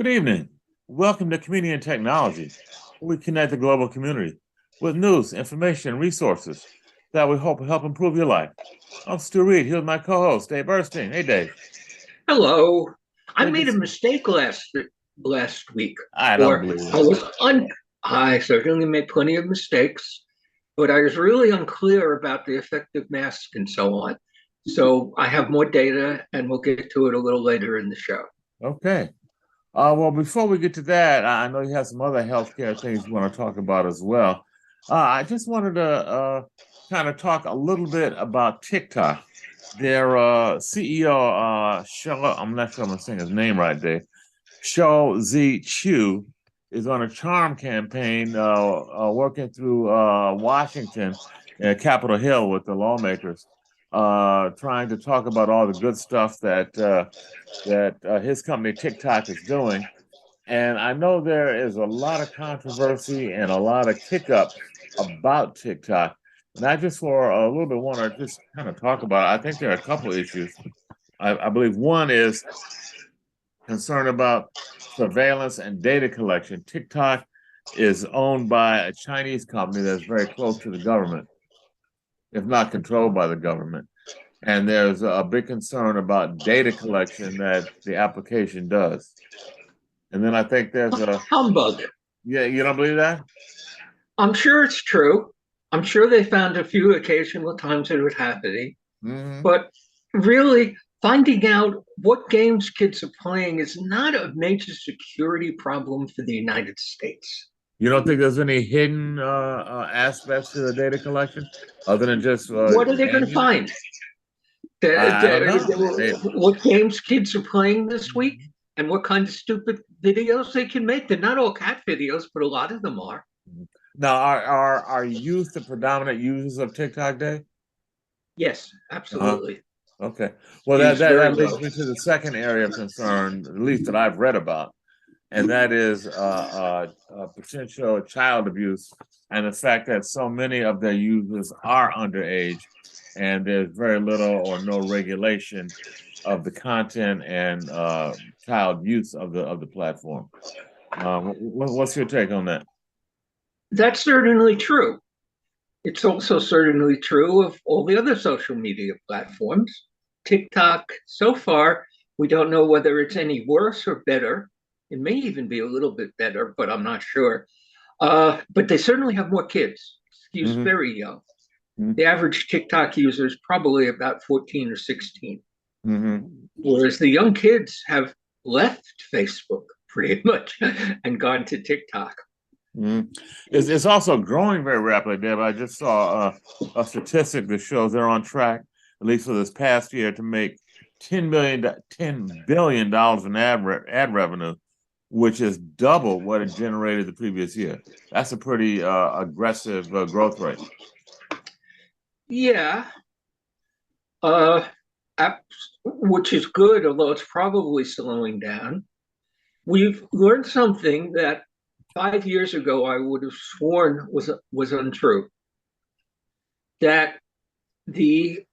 Good evening. Welcome to Community and Technology, where we connect the global community with news, information, and resources that we hope will help improve your life. I'm Stu Reid. Here's my co-host, Dave Burstein. Hey, Dave. Hello. I Good to made a see you. mistake last week, I don't or believe I it. was un. I certainly made plenty of mistakes, but I was really unclear about the effective mask and so on. So I have more data, and we'll get to it a little later in the show. Okay. Well, before we get to that, I know you have some other healthcare things you want to talk about as well. I just wanted to kind of talk a little bit about TikTok. Their CEO, I'm not sure I'm saying his name right there, Shou Z Chew, is on a charm campaign working through Washington, Capitol Hill with the lawmakers, trying to talk about all the good stuff that his company TikTok is doing. And I know there is a lot of controversy and a lot of kick up about TikTok. And I just for a little bit want to just kind of talk about it. I think there are a couple of issues. I believe one is concern about surveillance and data collection. TikTok is owned by a Chinese company that's very close to the government, if not controlled by the government. And there's a big concern about data collection that the application does. And then I think there's Humbug. yeah, you don't believe that? I'm sure it's true. I'm sure they found a few occasional times it was happening, Hmm. but really finding out what games kids are playing is not a major security problem for the United States. You don't think there's any hidden aspects to the data collection other than just What are they going to gaming? find? I don't know. What games kids are playing this week Mhm. and what kind of stupid videos they can make. They're not all cat videos, but a lot of them are. Now, are youth the predominant users of TikTok, Day? Yes, Uh-huh. absolutely. Okay. Well, It is very that leads low. me to the second area of concern, at least that I've read about, and that is potential child abuse and the fact that so many of their users are underage, and there's very little or no regulation of the content and child use of the platform. What's your take on that? That's certainly true. It's also certainly true of all the other social media platforms. TikTok, so far, we don't know whether it's any worse or better. It may even be a little bit better, but I'm not sure. But they certainly have more kids. He's Hmm. very young. The average TikTok user is probably about 14 or 16, Hmm. whereas the young kids have left Facebook pretty much and gone to TikTok. Hmm. It's also growing very rapidly, Deb. I just saw a statistic that shows they're on track, at least for this past year, to make $10 billion in ad revenue, which is double what it generated the previous year. That's a pretty aggressive growth rate. Yeah, uh, which is good, although it's probably slowing down. We've learned something that 5 years ago I would have sworn was untrue. That the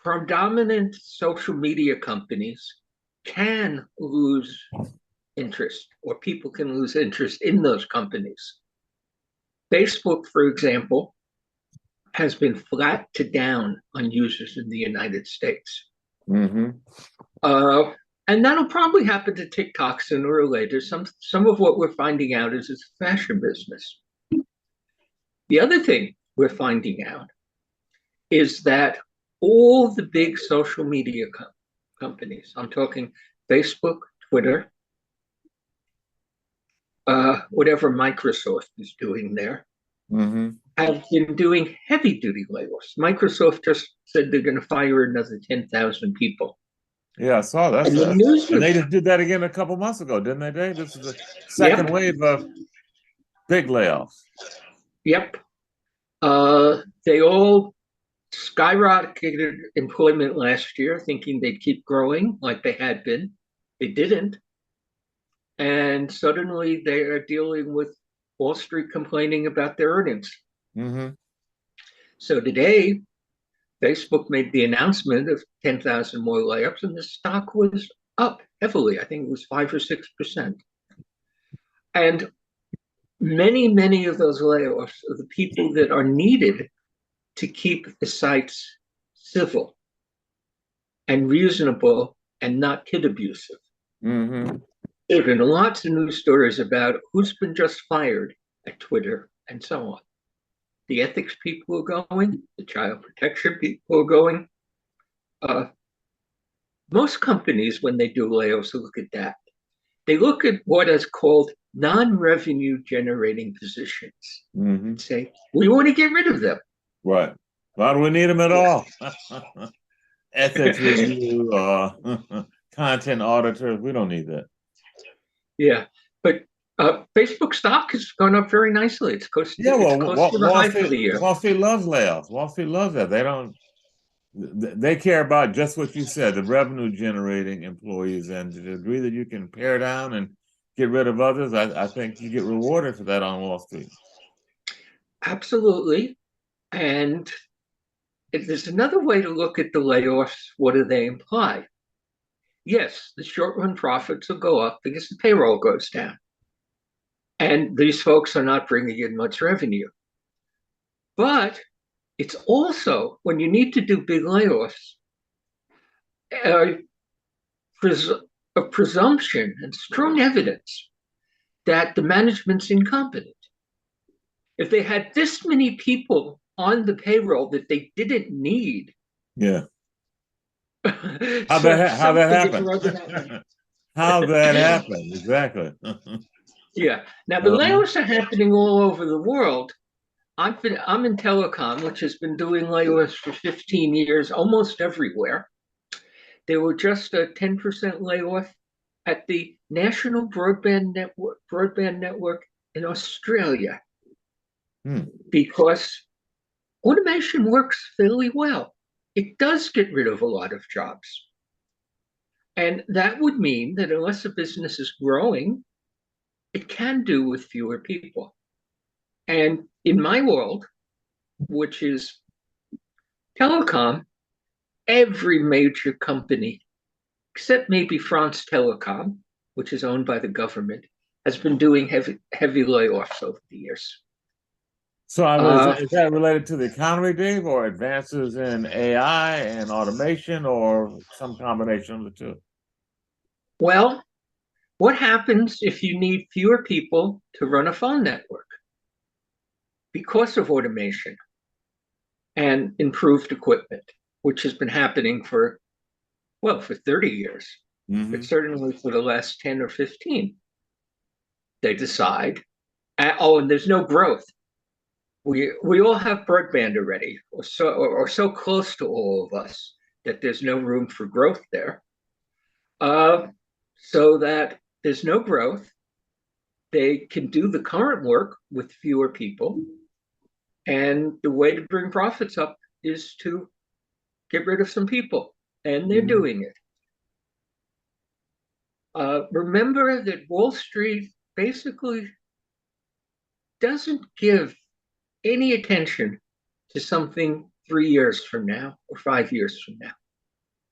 predominant social media companies can lose interest, or people can lose interest in those companies. Facebook, for example, has been flat to down on users in the United States. Hmm. Uh, and that'll probably happen to TikTok sooner or later. Some of what we're finding out is it's a fashion business. The other thing we're finding out is that all the big social media companies, I'm talking Facebook, Twitter, whatever Microsoft is doing there, Hmm. have been doing heavy duty layoffs. Microsoft just said they're going to fire another 10,000 people. Yeah, I saw that. And the news And was, they just did that again a couple months ago, didn't they, Dave? This is the second yep, wave of big layoffs. yep. They all skyrocketed employment last year, thinking they'd keep growing like they had been. They didn't. And suddenly they are dealing with Wall Street complaining about their earnings. Hmm. So today, Facebook made the announcement of 10,000 more layoffs, and the stock was up heavily. I think it was 5 or 6%. And many of those layoffs are the people that are needed to keep the sites civil and reasonable and not kid abusive. Mm-hmm. There have been lots of news stories about who's been just fired at Twitter and so on. The ethics people are going, the child protection people are going. Uh, Most companies, when they do layoffs, look at that. They look at what is called non-revenue generating positions Mm-hmm. and say, we want to get rid of them. Right. Why do we need them at all? Ethics review, content auditors. We don't need that. Yeah, but Facebook stock has gone up very nicely. It's close to, Yeah, it's well, close to the high for the year. Wall Street loves layoffs. Wall Street loves that. They don't. They care about just what you said, the revenue generating employees, and to the degree that you can pare down and get rid of others, I think you get rewarded for that on Wall Street. Absolutely. And if there's another way to look at the layoffs. What do they imply? Yes, the short run profits will go up because the payroll goes down. And these folks are not bringing in much revenue. But it's also when you need to do big layoffs, uh, a presumption and strong evidence that the management's incompetent. If they had this many people on the payroll that they didn't need, Yeah. How so that happened? How that happened? Exactly. Yeah. Now the layoffs are happening all over the world. I'm in telecom, which has been doing layoffs for 15 years, almost everywhere. There were just a 10% layoff at the National Broadband Network in Australia because automation works fairly well. It does get rid of a lot of jobs. And that would mean that unless a business is growing, it can do with fewer people. And in my world, which is telecom, every major company, except maybe France Telecom, which is owned by the government, has been doing heavy layoffs over the years. So is that related to the economy, Dave, or advances in AI and automation, or some combination of the two? Well, what happens if you need fewer people to run a phone network because of automation and improved equipment, which has been happening for 30 years, but certainly for the last 10 or 15? They decide, and there's no growth. We all have broadband already, or so close to all of us that there's no room for growth there. So that there's no growth, they can do the current work with fewer people, and the way to bring profits up is to get rid of some people, and they're doing it. Remember that Wall Street basically doesn't give any attention to something 3 years from now or 5 years from now.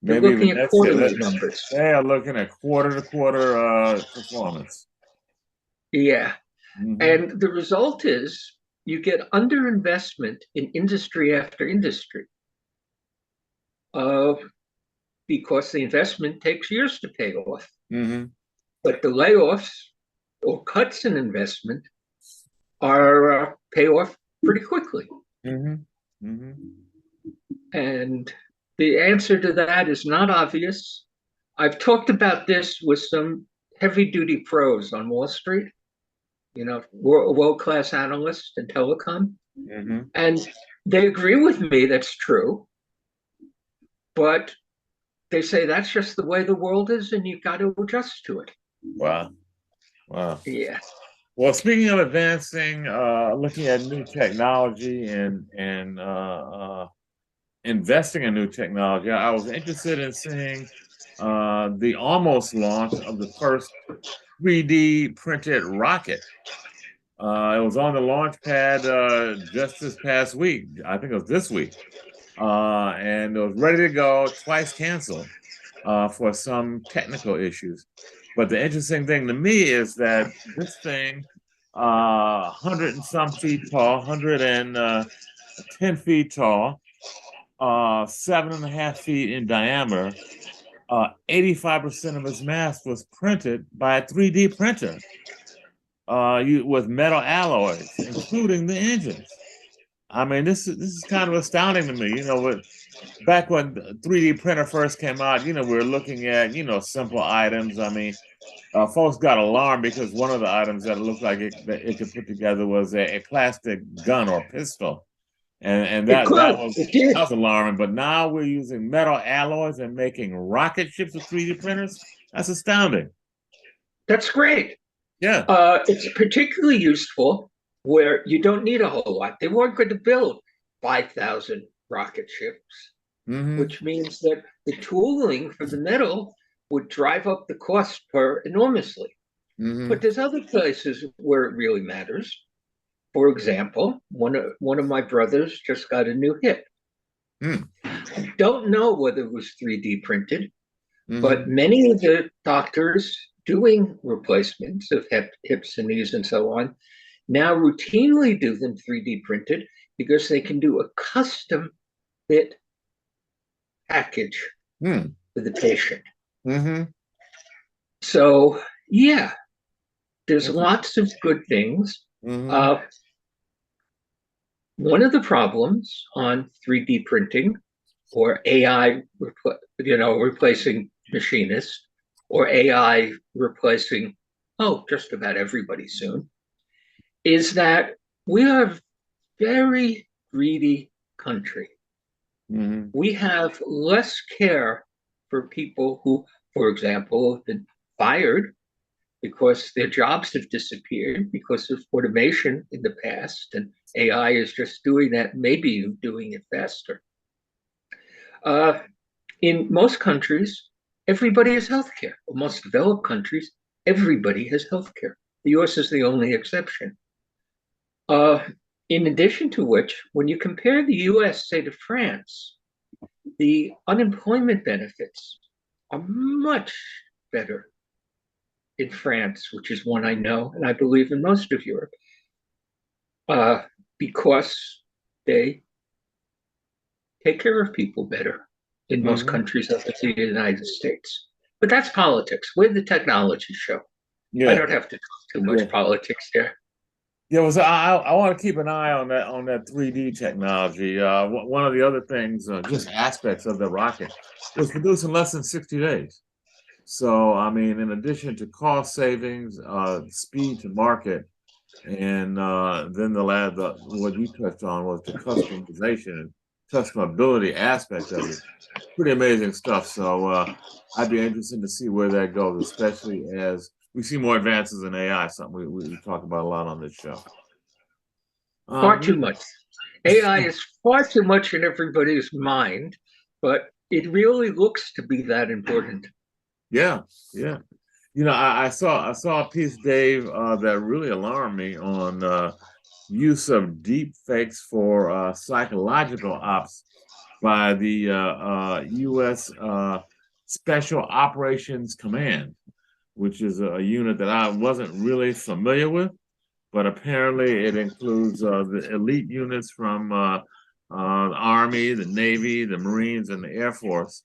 They're Maybe looking at quarterly numbers. They are looking at quarter to quarter performance. Yeah. And the result is you get underinvestment in industry after industry because the investment takes years to pay off. But the layoffs or cuts in investment are pay off pretty quickly. And the answer to that is not obvious. I've talked about this with some heavy duty pros on Wall Street, world-class analysts in telecom. And they agree with me that's true. But they say that's just the way the world is and you've got to adjust to it. Wow. Yeah. Well, speaking of advancing, looking at new technology and investing in new technology, I was interested in seeing the almost launch of the first 3D printed rocket. It was on the launch pad just this past week. I think it was this week. And it was ready to go, twice canceled for some technical issues. But the interesting thing to me is that this thing, 100 and some feet tall, 110 feet tall, 7.5 feet in diameter, 85% of its mass was printed by a 3D printer with metal alloys, including the engines. I mean, this is kind of astounding to me. Back when the 3D printer first came out, we were looking at, simple items. I mean, folks got alarmed because one of the items that looked like that it could put together was a plastic gun or pistol. And It that could. was It did. that was alarming. But now we're using metal alloys and making rocket ships with 3D printers. That's astounding. That's great. Yeah. It's particularly useful where you don't need a whole lot. They weren't going to build 5,000 rocket ships, Mm-hmm. which means that the tooling for the metal would drive up the cost per enormously. Mm-hmm. But there's other places where it really matters. For example, one of my brothers just got a new hip. Mm. Don't know whether it was 3D printed, Mm-hmm. but many of the doctors doing replacements of hips and knees and so on now routinely do them 3D printed because they can do a custom fit package Mm. for the patient. Mm-hmm. So, yeah, there's lots of good things. Mm-hmm. Uh, One of the problems on 3D printing or AI, replacing machinists, or AI replacing, just about everybody soon, is that we are a very greedy country. Mm-hmm. We have less care for people who, for example, have been fired because their jobs have disappeared because of automation in the past, and AI is just doing that, maybe doing it faster. Uh, in most countries, everybody has healthcare. Well, most developed countries, everybody has healthcare. The US is the only exception. Uh, in addition to which, when you compare the US, say, to France, the unemployment benefits are much better in France, which is one I know, and I believe in most of Europe, uh, because they take care of people better in most Mm-hmm. countries other than the United States. But that's politics. We're the technology show. I Yeah. don't have to talk too much Yeah. politics there. Yeah, well, so I want to keep an eye on that 3D technology. One of the other things, just aspects of the rocket, was produced in less than 60 days. So, I mean, in addition to cost savings, speed to market, and then what you touched on was the customization and customability aspect of it. Pretty amazing stuff. So, I'd be interested to see where that goes, especially as we see more advances in AI, something we talk about a lot on this show. Far Um, too much. AI is far too much in everybody's mind, but it really looks to be that important. yeah, yeah. I saw a piece, Dave, that really alarmed me on use of deep fakes for psychological ops by the U.S. Special Operations Command, which is a unit that I wasn't really familiar with, but apparently it includes the elite units from the Army, the Navy, the Marines, and the Air Force.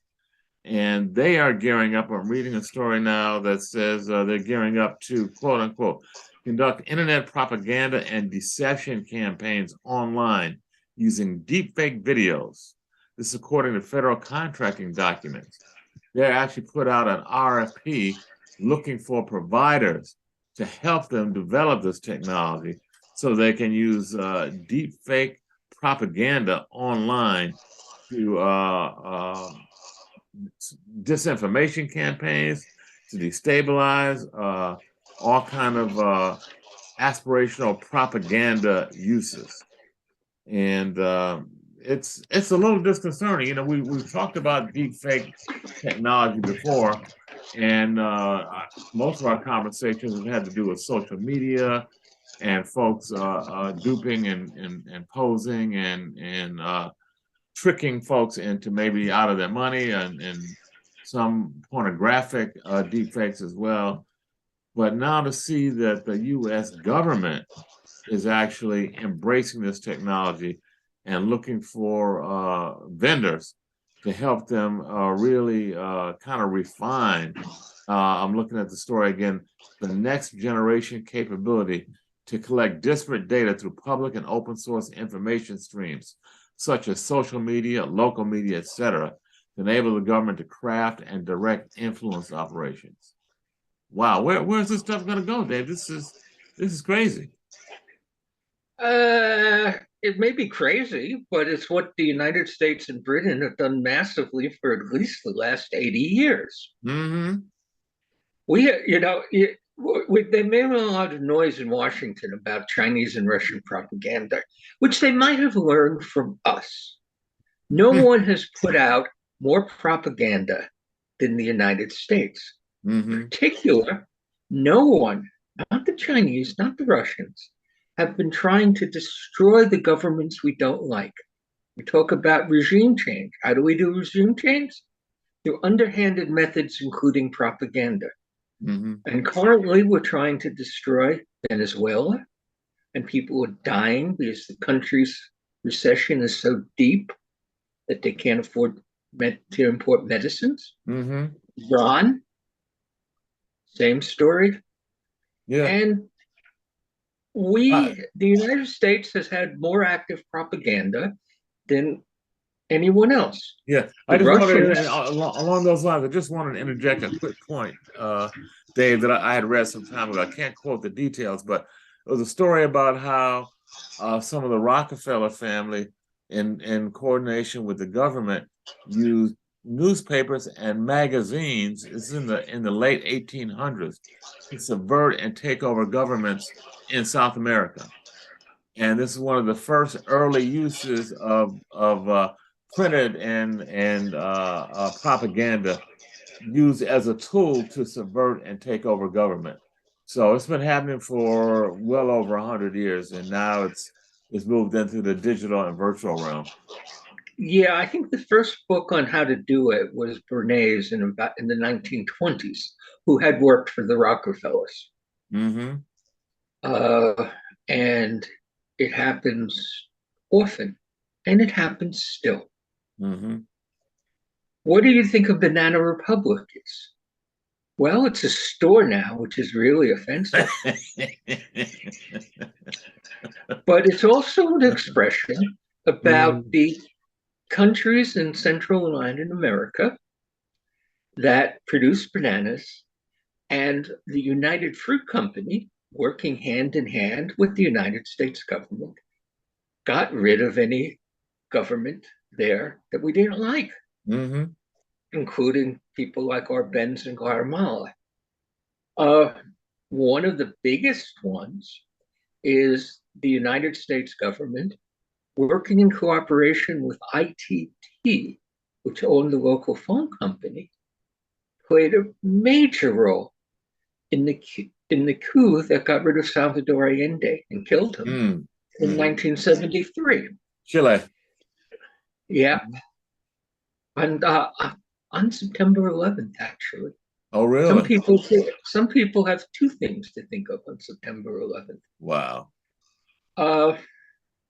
And they are gearing up. I'm reading a story now that says they're gearing up to, quote unquote, conduct internet propaganda and deception campaigns online using deepfake videos. This is according to federal contracting documents. They actually put out an RFP looking for providers to help them develop this technology so they can use deepfake propaganda online to disinformation campaigns, to destabilize all kind of aspirational propaganda uses. And it's a little disconcerting. We've talked about deep fake technology before, and most of our conversations have had to do with social media and folks duping and posing and tricking folks into maybe out of their money and some pornographic deepfakes as well. But now to see that the U.S. government is actually embracing this technology and looking for vendors to help them really kind of refine. I'm looking at the story again, the next generation capability to collect disparate data through public and open source information streams, such as social media, local media, etc., to enable the government to craft and direct influence operations. Wow, where's this stuff going to go, Dave? This is crazy. It may be crazy, but it's what the United States and Britain have done massively for at least the last 80 years. Mm-hmm. They made a lot of noise in Washington about Chinese and Russian propaganda, which they might have learned from us. No one has put out more propaganda than the United States. Mm-hmm. In particular, no one, not the Chinese, not the Russians, have been trying to destroy the governments we don't like. We talk about regime change. How do we do regime change? Through underhanded methods, including propaganda. Mm-hmm. And currently, we're trying to destroy Venezuela, and people are dying because the country's recession is so deep that they can't afford to import medicines. Mm-hmm. Iran, same story. Yeah. And the United States has had more active propaganda than anyone else. Yeah, I just wanted along those lines. I just wanted to interject a quick point, Dave, that I had read some time ago. I can't quote the details, but it was a story about how some of the Rockefeller family, in coordination with the government, used newspapers and magazines. It's in the late 1800s to subvert and take over governments in South America, and this is one of the first early uses of printed and propaganda used as a tool to subvert and take over government. So it's been happening for well over 100 years, and now it's moved into the digital and virtual realm. Yeah, I think the first book on how to do it was Bernays in the 1920s, who had worked for the Rockefellers. Mm-hmm. And it happens often, and it happens still. Mm-hmm. What do you think of Banana Republic is? Well, it's a store now, which is really offensive. But it's also an expression about the countries in Central and Latin America that produce bananas, and the United Fruit Company, working hand in hand with the United States government, got rid of any government there that we didn't like, mm-hmm. including people like our Benz in Guatemala. One of the biggest ones is the United States government working in cooperation with ITT, which owned the local phone company, played a major role in the coup that got rid of Salvador Allende and killed him in 1973. Chile. Yeah. And on September 11th, actually. Oh, really? Some people have two things to think of on September 11th. Wow.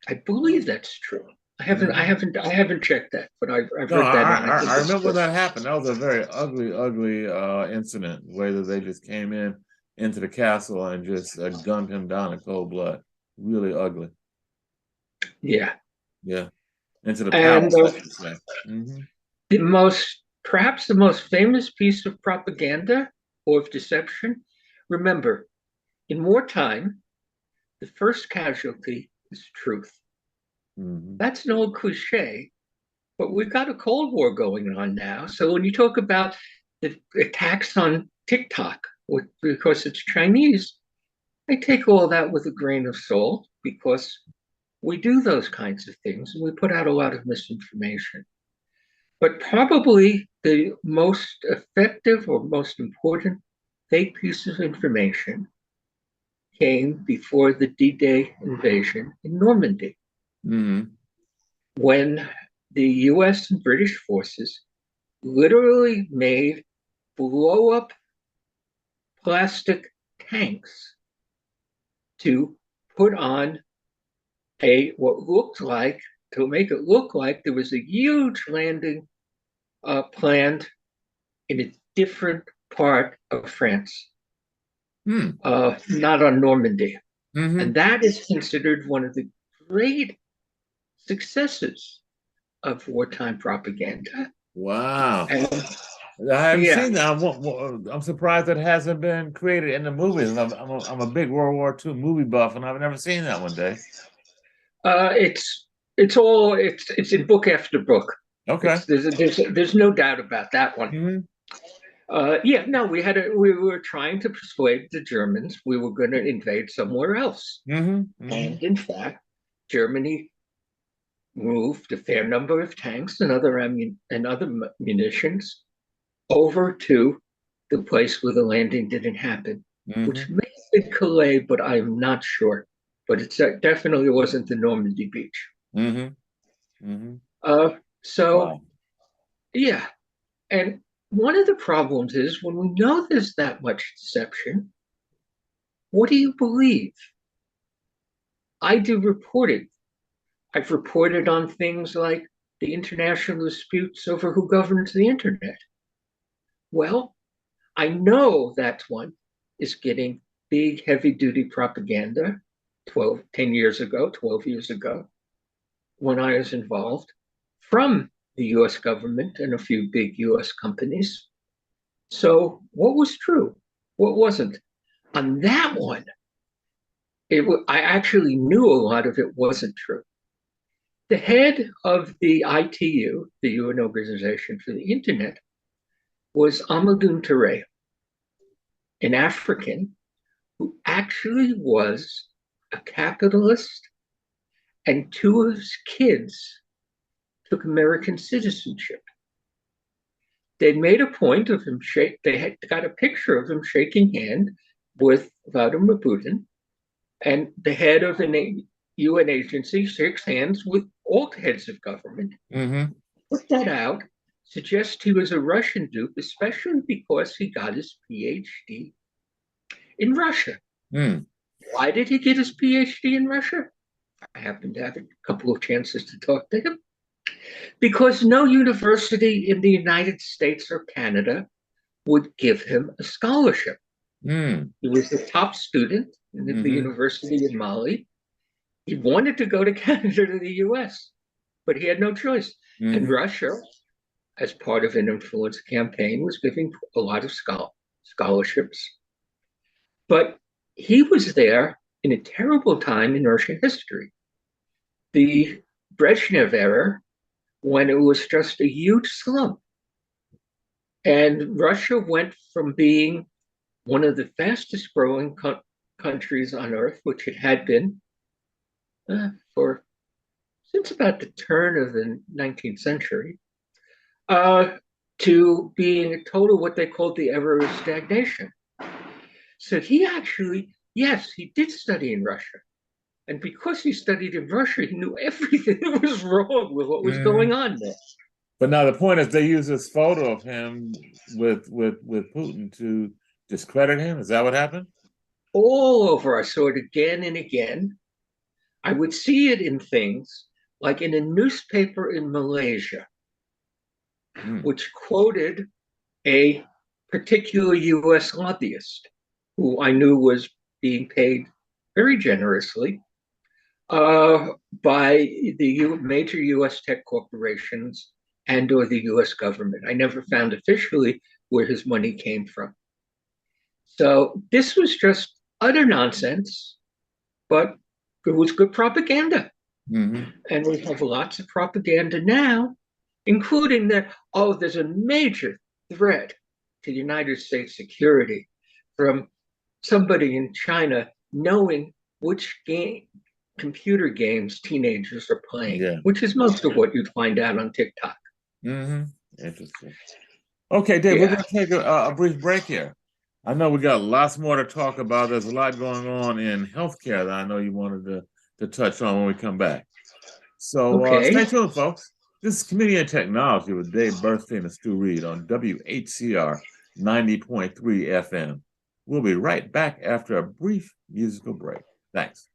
I believe that's true. I haven't checked that, but I've read that. I remember when that happened. That was a very ugly incident, where they just came into the castle and just gunned him down in cold blood. Really ugly. Yeah. Yeah. Into the palace, I should say. Mm-hmm. Perhaps the most famous piece of propaganda or of deception. Remember, in wartime, the first casualty is truth. Mm-hmm. That's an old cliche, but we've got a Cold War going on now. So when you talk about the attacks on Tik Tok, because it's Chinese, I take all that with a grain of salt, because we do those kinds of things and we put out a lot of misinformation. But probably the most effective or most important fake piece of information came before the D-Day invasion in Normandy, when the US and British forces literally made blow-up plastic tanks to put on what looked like, to make it look like there was a huge landing planned in a different part of France, not on Normandy. And that is considered one of the great successes of wartime propaganda. Wow. And I haven't seen that. I'm surprised it hasn't been created in the movies. I'm a big World War II movie buff, and I've never seen that one day. It's in book after book. Okay. There's no doubt about that one. We were trying to persuade the Germans we were going to invade somewhere else, and in fact, Germany moved a fair number of tanks and other munitions over to the place where the landing didn't happen, which may have been Calais, but I'm not sure. But it definitely wasn't the Normandy beach. Wow. Yeah. And one of the problems is when we know there's that much deception, what do you believe? I do reporting. I've reported on things like the international disputes over who governs the internet. Well, I know that one is getting big, heavy-duty propaganda 12 years ago, when I was involved, from the US government and a few big US companies. So what was true? What wasn't? On that one, I actually knew a lot of it wasn't true. The head of the ITU, the UN Organization for the Internet, was Amadou Touré, an African who actually was a capitalist, and two of his kids took American citizenship. They made a point of him they had got a picture of him shaking hand with Vladimir Putin, and the head of an UN agency shakes hands with all heads of government. Put that out, suggests he was a Russian dupe, especially because he got his PhD in Russia. Why did he get his PhD in Russia? I happened to have a couple of chances to talk to him. Because no university in the United States or Canada would give him a scholarship. He was the top student in the university in Mali. He wanted to go to Canada or the US, but he had no choice. And Russia, as part of an influence campaign, was giving a lot of scholarships. But he was there in a terrible time in Russian history. The Brezhnev era, when it was just a huge slump. And Russia went from being one of the fastest growing countries on earth, which it had been since about the turn of the 19th century, to being a total what they called the era of stagnation. So he actually, yes, he did study in Russia. And because he studied in Russia, he knew everything that was wrong with what was going on there. But now the point is they use this photo of him with Putin to discredit him. Is that what happened? All over. I saw it again and again. I would see it in things like in a newspaper in Malaysia, which quoted a particular US lobbyist who I knew was being paid very generously by the major US tech corporations and or the US government. I never found officially where his money came from. So this was just utter nonsense, but it was good propaganda. And we have lots of propaganda now, including that, there's a major threat to the United States security from somebody in China knowing which computer games teenagers are playing, which is most of what you'd find out on TikTok. Interesting. Okay, Dave, we're going to take a brief break here. I know we got lots more to talk about. There's a lot going on in healthcare that I know you wanted to touch on when we come back. So stay tuned, folks. This is Community and Technology with Dave Burstein and Stu Reid on WHCR 90.3 FM. We'll be right back after a brief musical break. Thanks.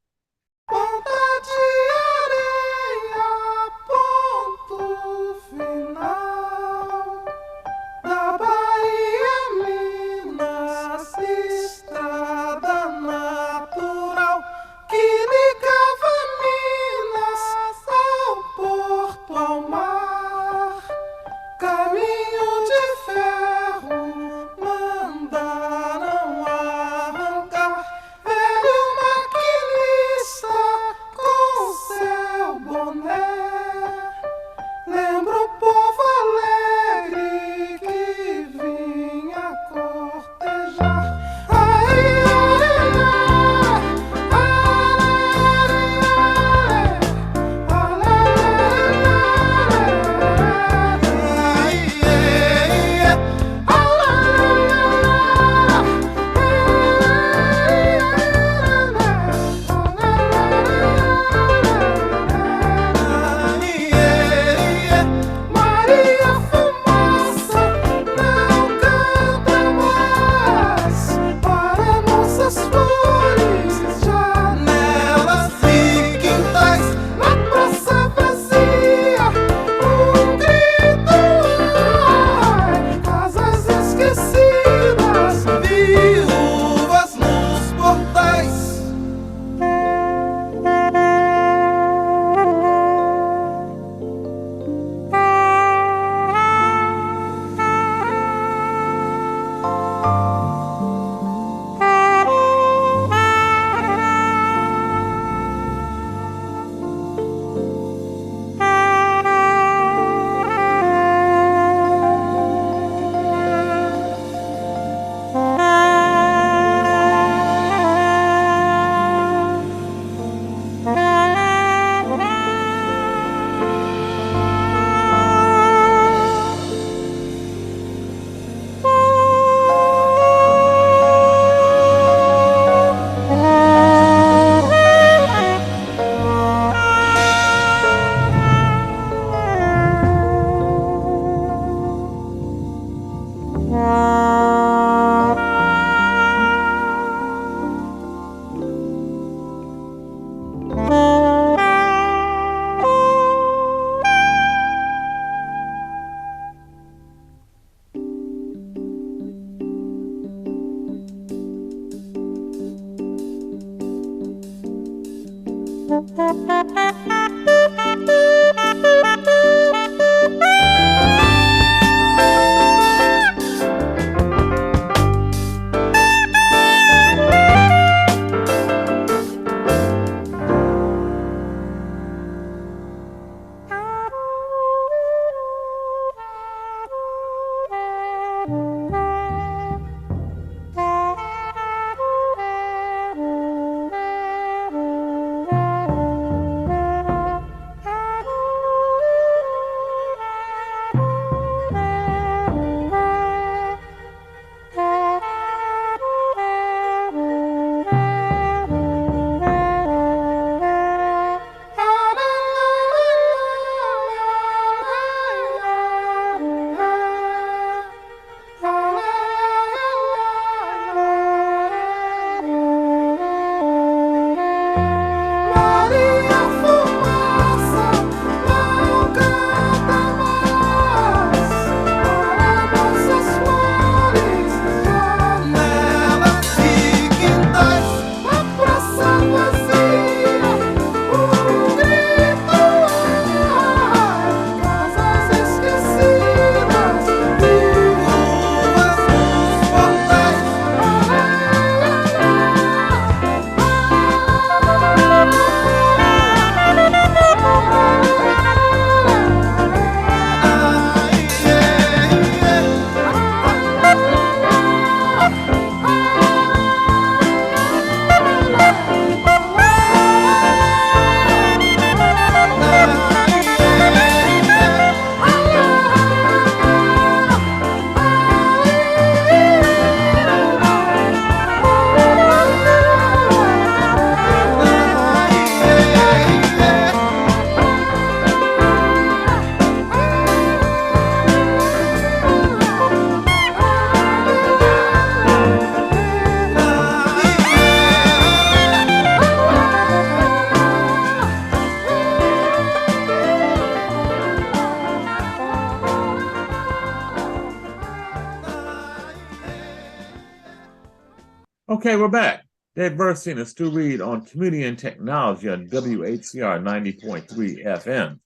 Okay, we're back. Dave Burstein and Stu Reid on Community and Technology on WHCR 90.3 FM.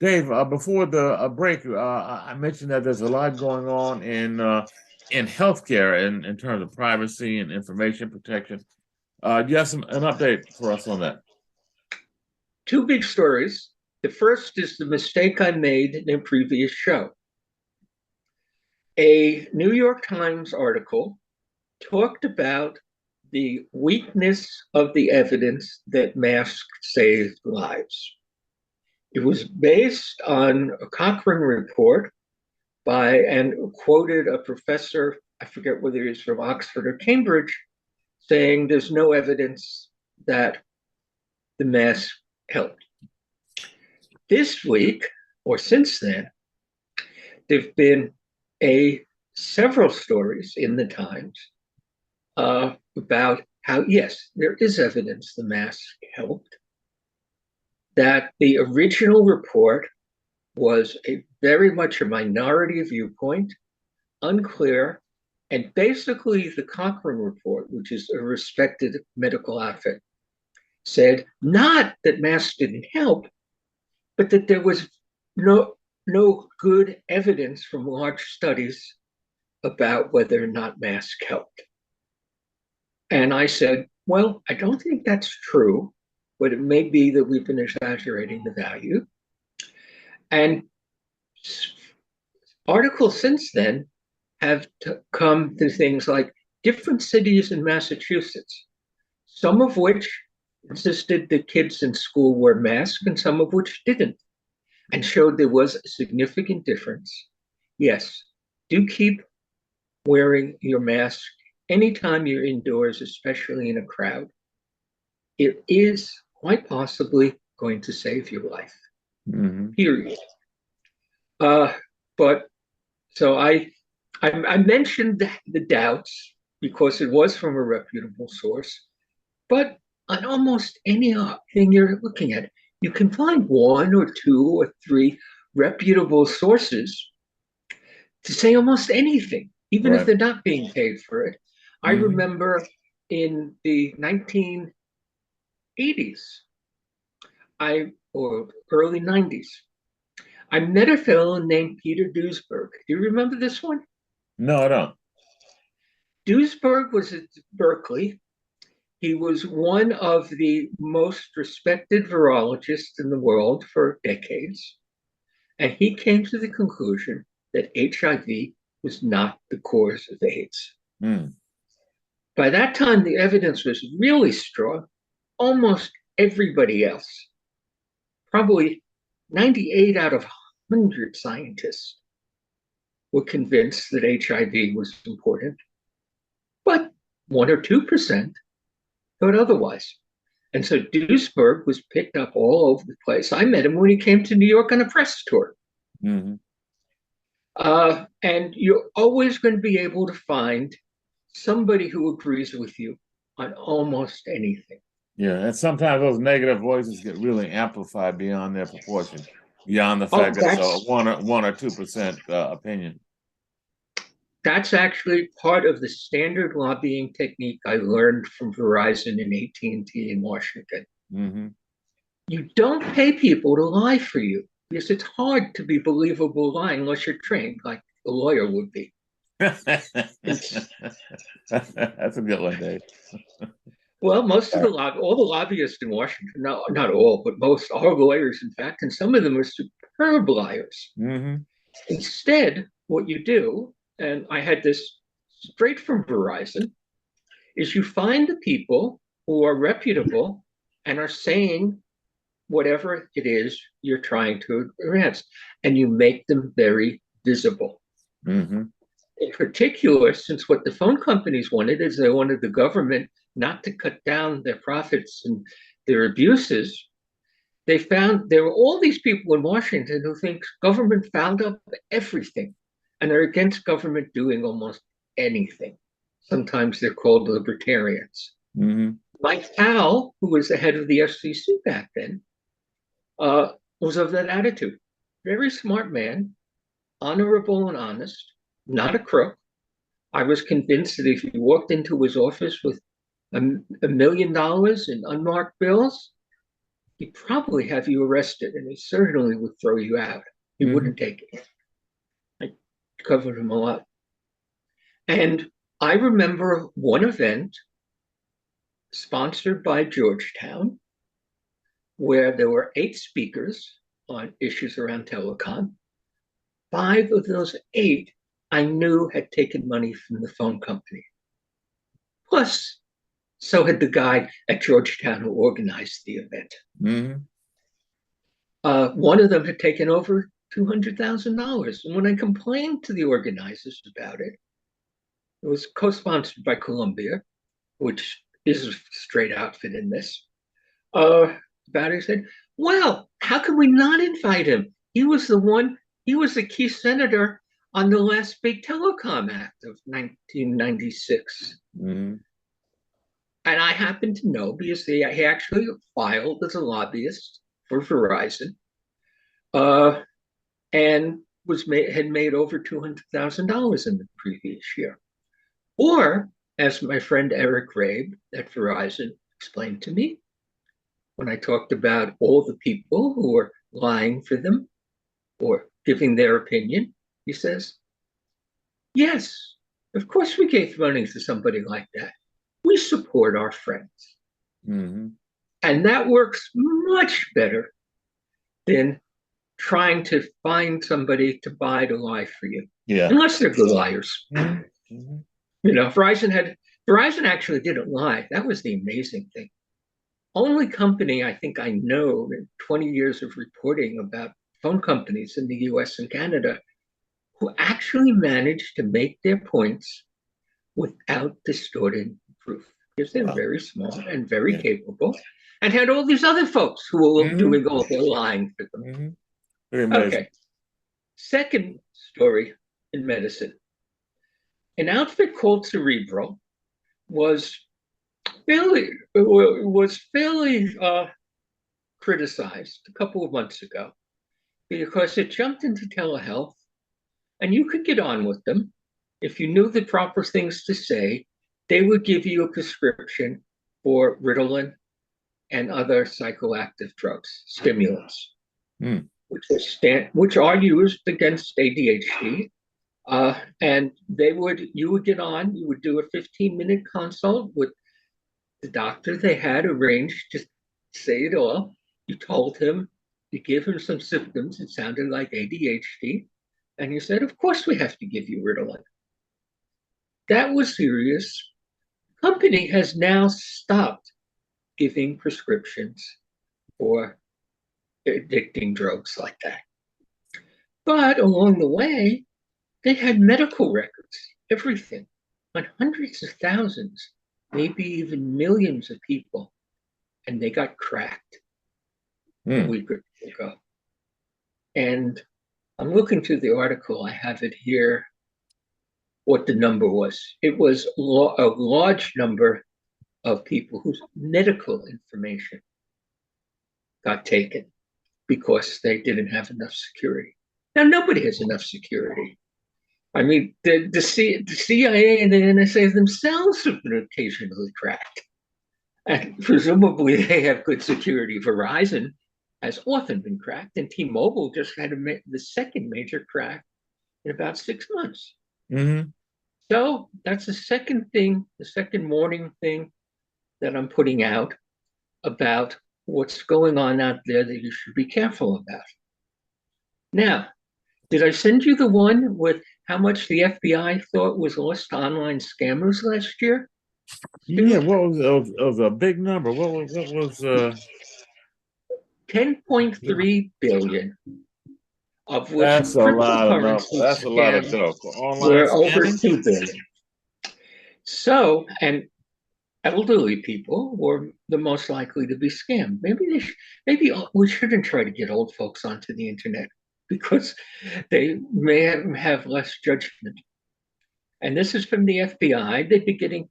Dave, before the break, I mentioned that there's a lot going on in healthcare in terms of privacy and information protection. Do you have an update for us on that? Two big stories. The first is the mistake I made in a previous show. A New York Times article talked about the weakness of the evidence that masks save lives. It was based on a Cochrane report and quoted a professor, I forget whether he's from Oxford or Cambridge, saying there's no evidence that the mask helped. This week, or since then, there've been several stories in the Times about how, yes, there is evidence the mask helped, that the original report was very much a minority viewpoint, unclear, and basically the Cochrane report, which is a respected medical outfit, said not that masks didn't help, but that there was no good evidence from large studies about whether or not masks helped. And I said, well, I don't think that's true, but it may be that we've been exaggerating the value. And articles since then have come to things like different cities in Massachusetts, some of which insisted that kids in school wear masks and some of which didn't, and showed there was a significant difference. Yes, do keep wearing your mask anytime you're indoors, especially in a crowd. It is quite possibly going to save your life, period. But so I mentioned the doubts because it was from a reputable source, but on almost anything you're looking at, you can find one or two or three reputable sources to say almost anything, even if they're not being paid for it. I remember in the 1980s, or early 90s, I met a fellow named Peter Duesberg. Do you remember this one? No, I don't. Duesberg was at Berkeley. He was one of the most respected virologists in the world for decades. And he came to the conclusion that HIV was not the cause of AIDS. By that time, the evidence was really strong. Almost everybody else, probably 98 out of 100 scientists, were convinced that HIV was important, but 1 or 2% thought otherwise. And so Duesberg was picked up all over the place. I met him when he came to New York on a press tour. And you're always going to be able to find somebody who agrees with you on almost anything. Yeah, and sometimes those negative voices get really amplified beyond their proportion, beyond the fact that it's a 1 or 2% opinion. That's actually part of the standard lobbying technique I learned from Verizon and AT&T in Washington. You don't pay people to lie for you because it's hard to be believable lying unless you're trained like a lawyer would be. That's a good one, Dave. Well, all the lobbyists in Washington, no, not all, but most are lawyers, in fact, and some of them are superb liars. Instead, what you do, and I had this straight from Verizon, is you find the people who are reputable and are saying whatever it is you're trying to advance, and you make them very visible. In particular, since what the phone companies wanted is they wanted the government not to cut down their profits and their abuses, they found there were all these people in Washington who think government found out everything and are against government doing almost anything. Sometimes they're called libertarians. Mike Powell, who was the head of the FCC back then, was of that attitude. Very smart man, honorable and honest, not a crook. I was convinced that if you walked into his office with $1 million in unmarked bills, he'd probably have you arrested, and he certainly would throw you out. He wouldn't take it. I covered him a lot. And I remember one event sponsored by Georgetown where there were 8 speakers on issues around telecom. 5 of those 8 I knew had taken money from the phone company. Plus, so had the guy at Georgetown who organized the event. One of them had taken over $200,000. And when I complained to the organizers about it, it was co-sponsored by Columbia, which is a straight outfit in this. About it, said, well, how can we not invite him? He was the key senator on the last big telecom act of 1996. And I happen to know because he actually filed as a lobbyist for Verizon, and had made over $200,000 in the previous year. Or, as my friend Reid at Verizon explained to me, when I talked about all the people who were lying for them or giving their opinion, he says, yes, of course we gave money to somebody like that. We support our friends. And that works much better than trying to find somebody to buy to lie for you. Yeah. Unless they're good liars. You know, Verizon actually didn't lie. That was the amazing thing. Only company I think I know in 20 years of reporting about phone companies in the US and Canada who actually managed to make their points without distorting proof. Because they're very smart and very capable and had all these other folks who were doing all the lying for them. Okay. Second story in medicine. An outfit called Cerebral was fairly criticized a couple of months ago because it jumped into telehealth, and you could get on with them. If you knew the proper things to say, they would give you a prescription for Ritalin and other psychoactive drugs, stimulants, which are used against ADHD. And you would get on, you would do a 15-minute consult with the doctor they had arranged to say it all. You told him, you give him some symptoms, it sounded like ADHD, and you said, of course we have to give you Ritalin. That was serious. The company has now stopped giving prescriptions for addicting drugs like that. But along the way, they had medical records, everything, on hundreds of thousands, maybe even millions of people, and they got cracked a week or two ago. And I'm looking through the article, I have it here, what the number was. It was a large number of people whose medical information got taken because they didn't have enough security. Now, nobody has enough security. I mean, the CIA and the NSA themselves have been occasionally cracked. And presumably they have good security. Verizon has often been cracked, and T-Mobile just had the second major crack in about 6 months. So that's the second morning thing that I'm putting out about what's going on out there that you should be careful about. Now, did I send you the one with how much the FBI thought was lost to online scammers last year? Yeah, what was a big number? What was 10.3 billion, of which that's a lot of numbers. cryptocurrency That's a lot of scams dough. Online were over scamming? 2 billion. So, and elderly people were the most likely to be scammed. Maybe we shouldn't try to get old folks onto the internet because they may have less judgment. And this is from the FBI. They'd be getting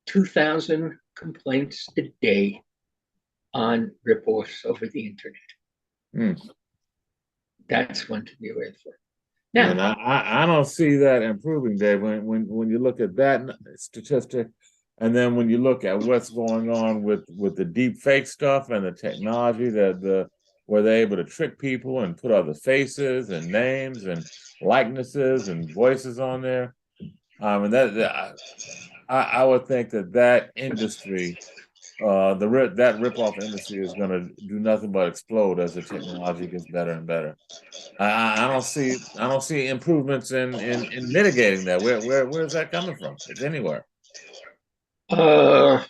2,000 complaints a day on ripoffs over the internet. That's one to be aware for. Now, And I don't see that improving, Dave. When you look at that statistic, and then when you look at what's going on with the deep fake stuff and the technology that where they're able to trick people and put other faces and names and likenesses and voices on there. And I would think that industry, that ripoff industry is going to do nothing but explode as the technology gets better and better. I don't see improvements in mitigating that. Where's that coming from? If anywhere. uh,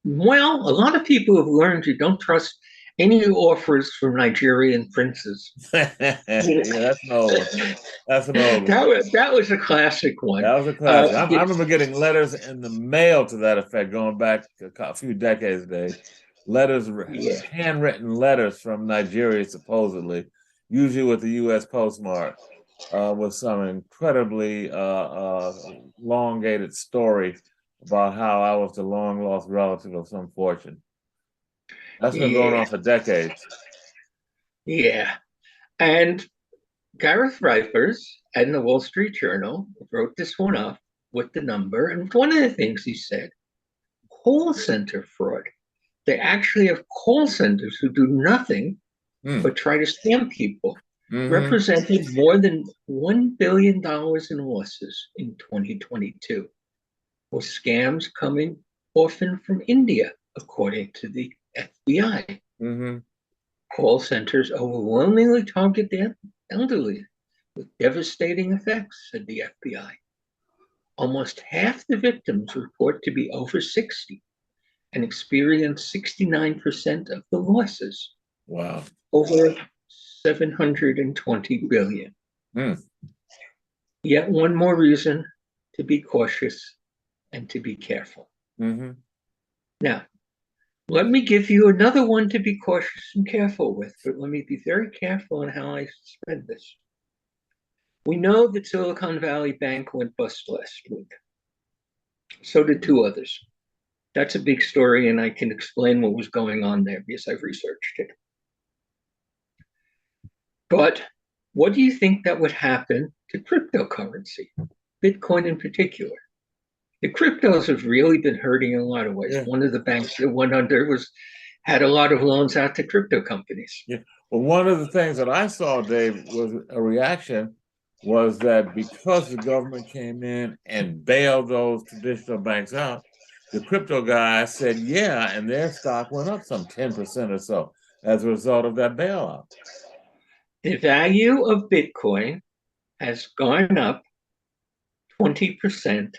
well, a lot of people have learned you don't trust any offers from Nigerian princes. Yeah, that's an old one. That's an old one. That was a classic one. That was a classic. I remember getting letters in the mail to that effect going back a few decades, Dave. Letters, Yeah, handwritten letters from Nigeria, supposedly, usually with the U.S. postmark, with some incredibly elongated story about how I was the long lost relative of some fortune. That's been going yeah, on for decades. yeah. And Gareth Reifers and the Wall Street Journal wrote this one up with the number. And one of the things he said, call center fraud. They actually have call centers who do nothing Mm. but try to scam people, Hmm. representing more than $1 billion in losses in 2022, with scams coming often from India, according to the FBI. Hmm. Call centers overwhelmingly target the elderly with devastating effects, said the FBI. Almost half the victims report to be over 60 and experience 69% of the losses, Wow. over 720 billion. Mm. Yet one more reason to be cautious and to be careful. Hmm. Now, let me give you another one to be cautious and careful with, but let me be very careful in how I spread this. We know that Silicon Valley Bank went bust last week. So did two others. That's a big story, and I can explain what was going on there because I've researched it. But what do you think that would happen to cryptocurrency, Bitcoin in particular? The cryptos have really been hurting in a lot of ways. Yeah. One of the banks that went under had a lot of loans out to crypto companies. Yeah. Well, one of the things that I saw, Dave, was a reaction was that because the government came in and bailed those traditional banks out, the crypto guys said, yeah, and their stock went up some 10% or so as a result of that bailout. The value of Bitcoin has gone up 20%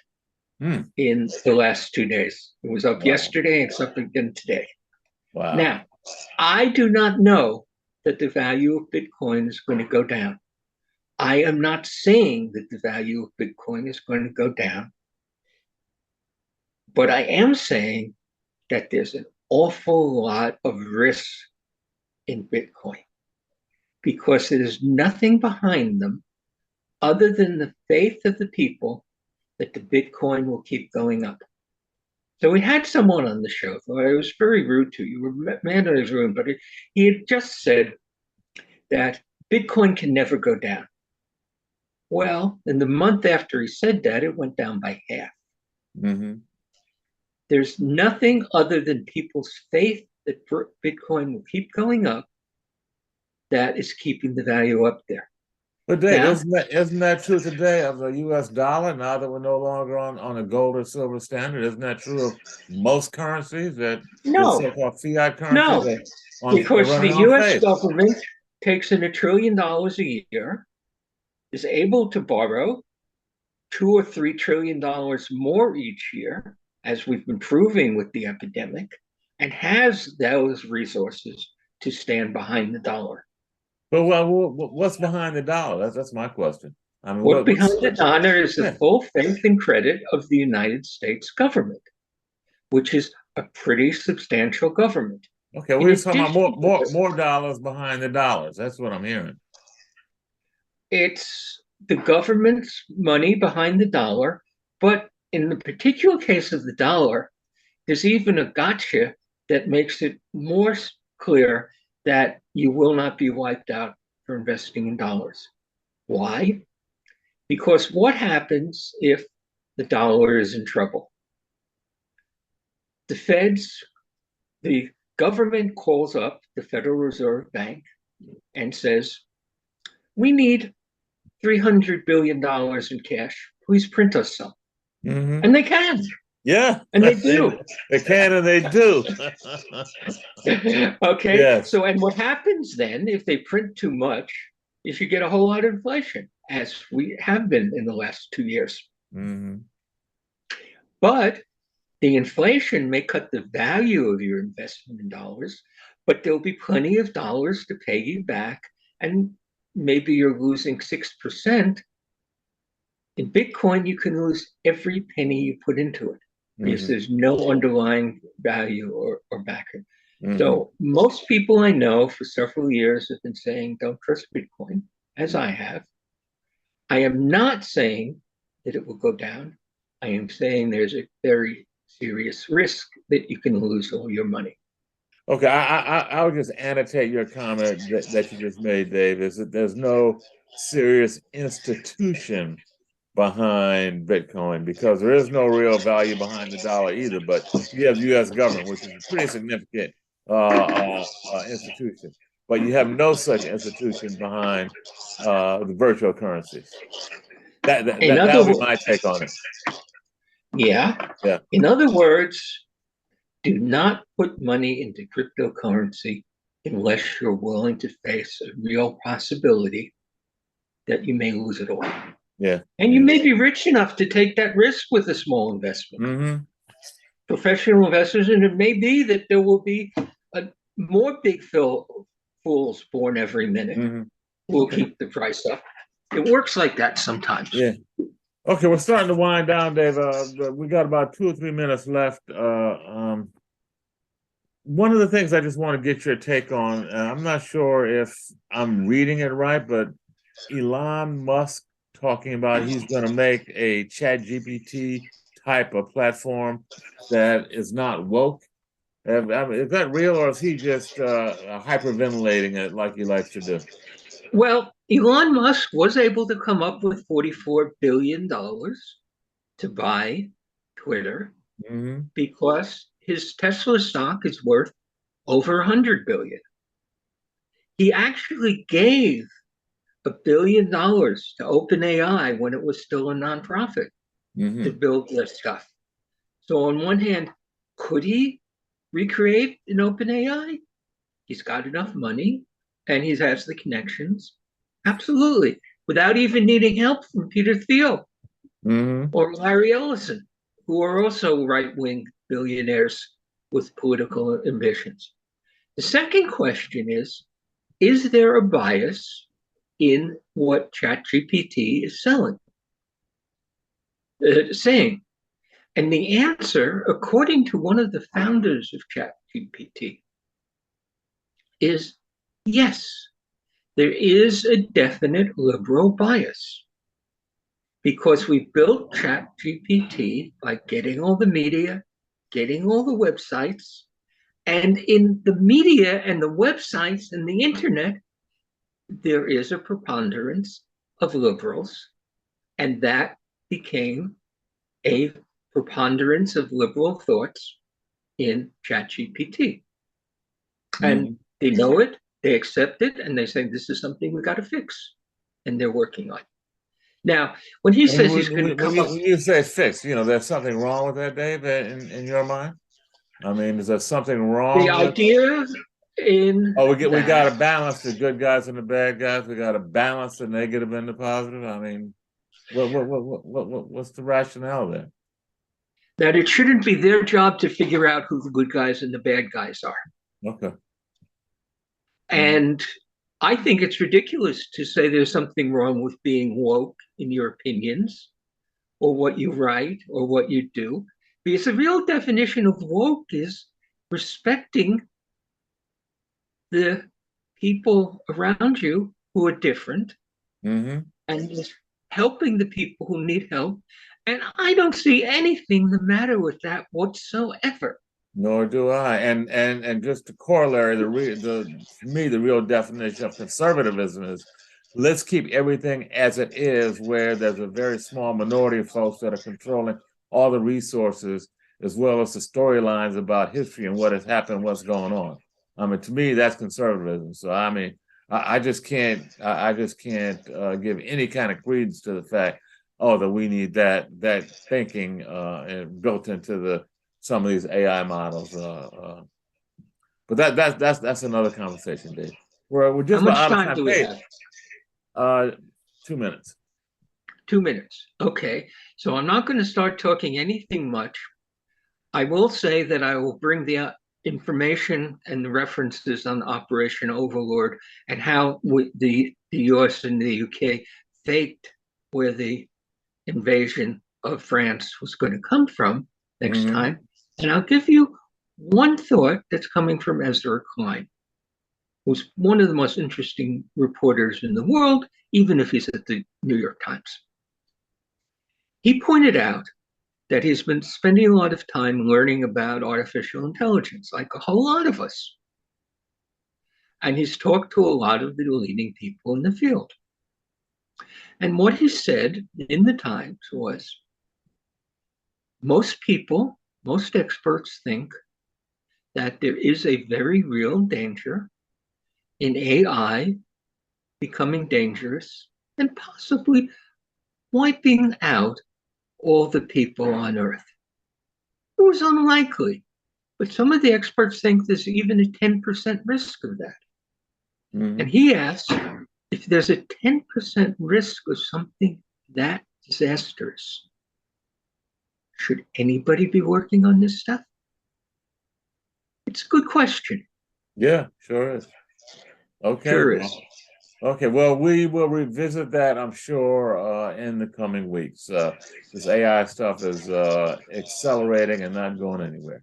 Hmm. in the last 2 days. It was up Wow. yesterday, it's up again today. Wow. Now, I do not know that the value of Bitcoin is going to go down. I am not saying that the value of Bitcoin is going to go down, but I am saying that there's an awful lot of risk in Bitcoin because there's nothing behind them other than the faith of the people that the Bitcoin will keep going up. So we had someone on the show who I was very rude to. You were man in his room, but he had just said that Bitcoin can never go down. Well, in the month after he said that, it went down by half. Mm-hmm. There's nothing other than people's faith that Bitcoin will keep going up that is keeping the value up there. But Dave, Now, isn't that true today of the U.S. dollar now that we're no longer on a gold or silver standard? Isn't that true of most currencies that the no, so-called fiat currencies no, they're because the running on US faith? government takes in $1 trillion a year, is able to borrow $2 or $3 trillion more each year, as we've been proving with the epidemic, and has those resources to stand behind the dollar. But what's behind the dollar? That's my question. I mean, What what's behind the dollar is the yeah. full faith and credit of the United States government, which is a pretty substantial government. Okay, In we're just talking about addition to this, more dollars behind the dollars. That's what I'm hearing. it's the government's money behind the dollar, but in the particular case of the dollar, there's even a gotcha that makes it more clear that you will not be wiped out for investing in dollars. Why? Because what happens if the dollar is in trouble? The feds, the government calls up the Federal Reserve Bank and says, we need $300 billion in cash. Please print us some. Mm-hmm. And they can. Yeah. And they do. They can and they do. Okay. Yes. So, and what happens then if they print too much is you get a whole lot of inflation, as we have been in the last 2 years. Mm-hmm. But the inflation may cut the value of your investment in dollars, but there'll be plenty of dollars to pay you back. And maybe you're losing 6%. In Bitcoin, you can lose every penny you put into it because there's no underlying value or backing. So most people I know for several years have been saying, don't trust Bitcoin, as I have. I am not saying that it will go down. I am saying there's a very serious risk that you can lose all your money. Okay, I would just annotate your comment that you just made, Dave, is that there's no serious institution behind Bitcoin because there is no real value behind the dollar either. But you have the U.S. government, which is a pretty significant institution, but you have no such institution behind the virtual currencies. That would be my take on it. Yeah. In other words, do not put money into cryptocurrency unless you're willing to face a real possibility that you may lose it all. Yeah. And you may be rich enough to take that risk with a small investment. Professional investors, and it may be that there will be more big fools born every minute who will keep the price up. It works like that sometimes. Yeah. Okay, we're starting to wind down, Dave. We got about 2 or 3 minutes left. One of the things I just want to get your take on, I'm not sure if I'm reading it right, but Elon Musk talking about he's going to make a ChatGPT type of platform that is not woke. Is that real, or is he just hyperventilating it like he likes to do? Well, Elon Musk was able to come up with $44 billion to buy Twitter because his Tesla stock is worth over $100 billion. He actually gave $1 billion to OpenAI when it was still a nonprofit to build their stuff. So on one hand, could he recreate an OpenAI? He's got enough money and he has the connections. Absolutely. Without even needing help from Peter Thiel or Larry Ellison, who are also right-wing billionaires with political ambitions. The second question is there a bias in what ChatGPT is saying? And the answer, according to one of the founders of ChatGPT, is yes. There is a definite liberal bias because we built ChatGPT by getting all the media, getting all the websites, and in the media and the websites and the internet, there is a preponderance of liberals, and that became a preponderance of liberal thoughts in ChatGPT. And they know it, they accept it, and they say, this is something we got to fix. And they're working on it. Now, when he says he's going to come up... When you say fix, there's something wrong with that, Dave, in your mind? I mean, is there something wrong the idea in... Oh, we got to balance the good guys and the bad guys. We got to balance the negative and the positive. I mean, what's the rationale there? That it shouldn't be their job to figure out who the good guys and the bad guys are. Okay. And I think it's ridiculous to say there's something wrong with being woke in your opinions or what you write or what you do, because the real definition of woke is respecting the people around you who are different and helping the people who need help. And I don't see anything the matter with that whatsoever. Nor do I. And just to corollary, for me, the real definition of conservatism is let's keep everything as it is, where there's a very small minority of folks that are controlling all the resources, as well as the storylines about history and what has happened, what's going on. I mean, to me, that's conservatism. So, I mean, I just can't give any kind of credence to the fact, oh, that we need that thinking built into some of these AI models. But that's another conversation, Dave. We're How just about much out of time time. do we Dave, have? 2 minutes. 2 minutes. Okay. So I'm not going to start talking anything much. I will say that I will bring the information and the references on Operation Overlord and how the US and the UK faked where the invasion of France was going to come from next time. And I'll give you one thought that's coming from Ezra Klein, who's one of the most interesting reporters in the world, even if he's at the New York Times. He pointed out that he's been spending a lot of time learning about artificial intelligence, like a whole lot of us. And he's talked to a lot of the leading people in the field. And what he said in the Times was, most people, most experts think that there is a very real danger in AI becoming dangerous and possibly wiping out all the people on Earth. It was unlikely, but some of the experts think there's even a 10% risk of that. And he asked, if there's a 10% risk of something that disastrous, should anybody be working on this stuff? It's a good question. Yeah, sure is. Okay. Sure is. Okay, well, we will revisit that, I'm sure, in the coming weeks. This AI stuff is accelerating and not going anywhere.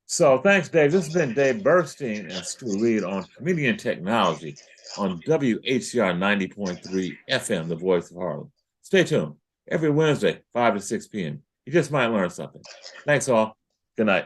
So thanks, Dave. This has been Dave Burstein and Stu Reid on Comedian Technology on WHCR 90.3 FM, the voice of Harlem. Stay tuned. Every Wednesday, 5 to 6 p.m. You just might learn something. Thanks all. Good night.